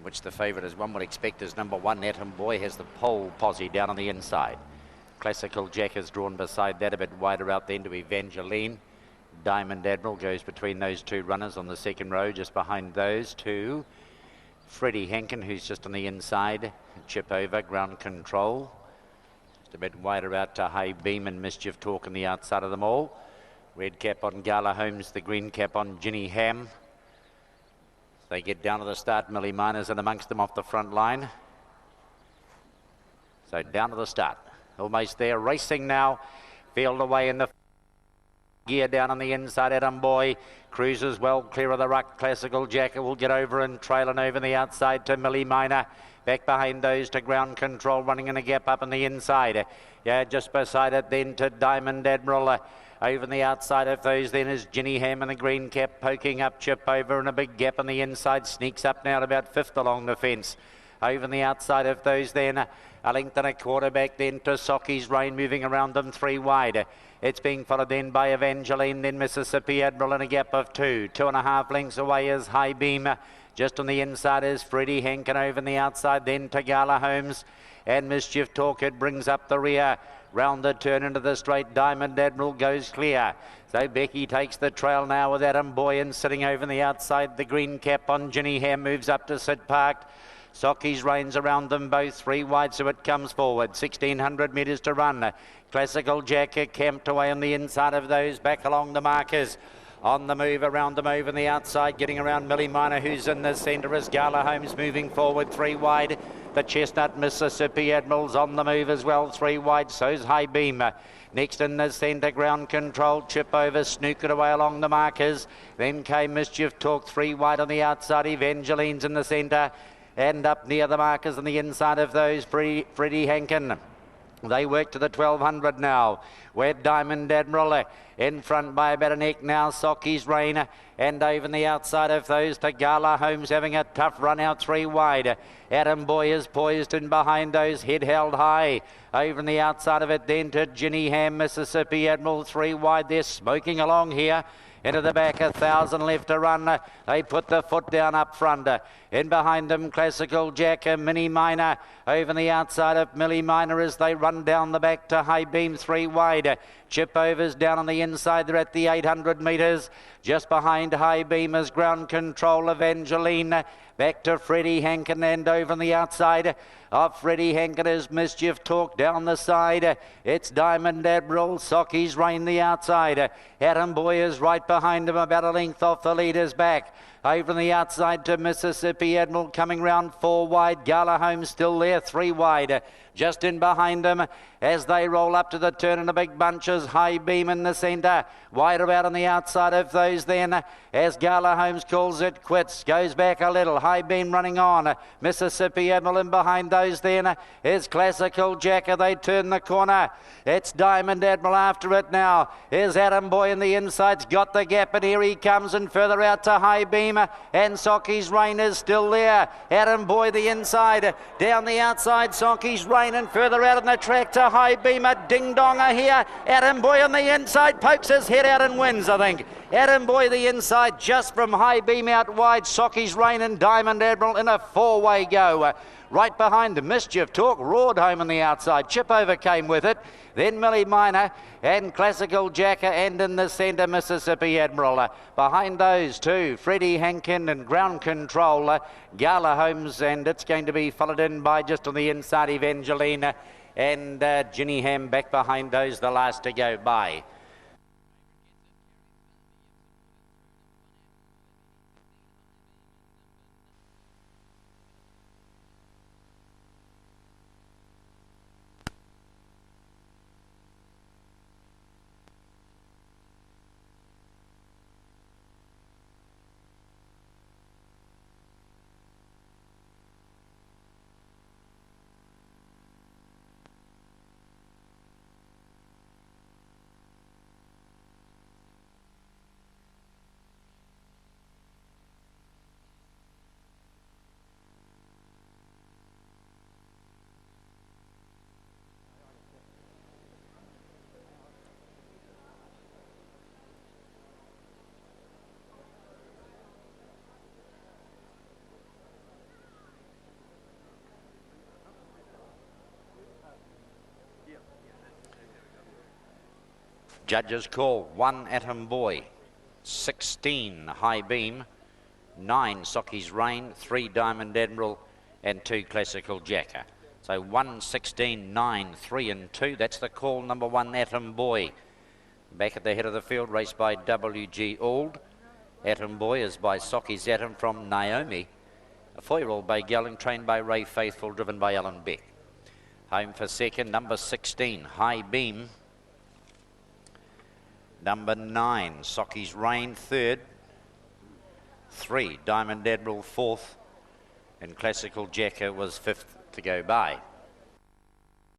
which the favourite, as one would expect, is number 1, Atom Boy, has the pole posse down on the inside. Classical Jack is drawn beside that, a bit wider out then to Evangeline. Diamond Admiral goes between those two runners on the second row, just behind those two. Freddie Hankin, who's just on the inside. Chip Over, Ground Control. Just a bit wider out to High Beam and Mischief Talk on the outside of them all. Red cap on Gala Holmes, the green cap on Ginny Ham. They get down to the start. Millie Miners in amongst them off the front line. So down to the start. Almost there, racing now. Field away in the gear down on the inside. Atom Boy cruises well clear of the ruck. Classical Jack will get over and trailing over the outside to Millie Miner. Back behind those to Ground Control, running in a gap up on the inside. Yeah, just beside it then to Diamond Admiral. Over on the outside of those then is Ginny Ham in the green cap, poking up. Chip Over in a big gap on the inside. Sneaks up now to about 5th along the fence. Over on the outside of those then, a length and a quarter back then to Socky's Rain, moving around them 3 wide. It's being followed then by Evangeline, then Mississippi Admiral in a gap of 2. 2.5 lengths away is High Beam. Just on the inside is Freddie Hankin. Over on the outside then to Gala Holmes and Mischief Talk. It brings up the rear. Round the turn into the straight, Diamond Admiral goes clear. So Becky takes the trail now with Atom Boy and sitting over on the outside. The green cap on Ginny Ham moves up to sit parked. Socky's Reins around them both 3 wide, so it comes forward. 1,600 metres to run. Classical Jack camped away on the inside of those, back along the markers. On the move around them over on the outside, getting around Millie Miner, who's in the centre, as Gala Holmes moving forward 3 wide. The Chestnut Mississippi Admiral's on the move as well, 3 wide, so's High Beam. Next in the centre, Ground Control. Chip Over, snooked it away along the markers. Then came Mischief Talk, 3 wide on the outside. Evangeline's in the centre. And up near the markers on the inside of those, Freddie Hankin. They work to the 1,200 now. Where Diamond Admiral in front by about a neck now. Socky's Rain. And over on the outside of those to Gala Holmes, having a tough run out 3 wide. Atom Boy is poised in behind those, head held high. Over on the outside of it then to Ginny Ham, Mississippi Admiral, 3 wide. They're smoking along here. Into the back, 1,000 left to run. They put the foot down up front. In behind them, Classical Jack, Minnie Miner. Over on the outside of Millie Miner as they run down the back to High Beam, 3 wide. Chip Over's down on the inside. They're at the 800 metres. Just behind High Beam is Ground Control, Evangeline. Back to Freddie Hankin, and over on the outside of Freddie Hankin is Mischief Talk down the side. It's Diamond Admiral, Socky's Rain the outside. Atom Boy is right behind him, about a length off the leader's back. Over on the outside to Mississippi Admiral, coming round 4 wide. Gala Holmes still there, 3 wide. Just in behind them as they roll up to the turn in a big bunches. High Beam in the centre. Wider out on the outside of those then as Gala Holmes calls it quits. Goes back a little. High Beam running on. Mississippi Admiral in behind those then is Classical Jack. They turn the corner. It's Diamond Admiral after it now. Is Atom Boy in the inside's got the gap, and here he comes, and further out to High Beam. And Socky's Rain is still there. Atom Boy the inside. Down the outside, Socky's Rain, and further out on the track to High Beam. A ding-donger here. Atom Boy on the inside pokes his head out and wins, I think. Atom Boy the inside just from High Beam out wide. Socky's Rain and Diamond Admiral in a 4-way go. Right behind the Mischief Talk roared home on the outside. Chip Over came with it. Then Millie Miner and Classical Jack, and in the centre Mississippi Admiral. Behind those two, Freddie Hankin and Ground Control, Gala Holmes, and it's going to be followed in by just on the inside Evangeline and Ginny Ham back behind those, the last to go by. Judges call 1 Atom Boy, 16 High Beam, 9 Socky's Rain, 3 Diamond Admiral and 2 Classical Jacker. So 1, 16, 9, 3 and 2. That's the call. Number 1 Atom Boy. Back at the head of the field, raced by W.G. Auld. Atom Boy is by Socky's Atom from Naomi. A 4-year-old bay gelding trained by Ray Faithful, driven by Alan Beck. Home for second, number 16 High Beam. Number 9 Socky's Rain, third. 3 Diamond Admiral, fourth. And Classical Jacker was fifth to go by.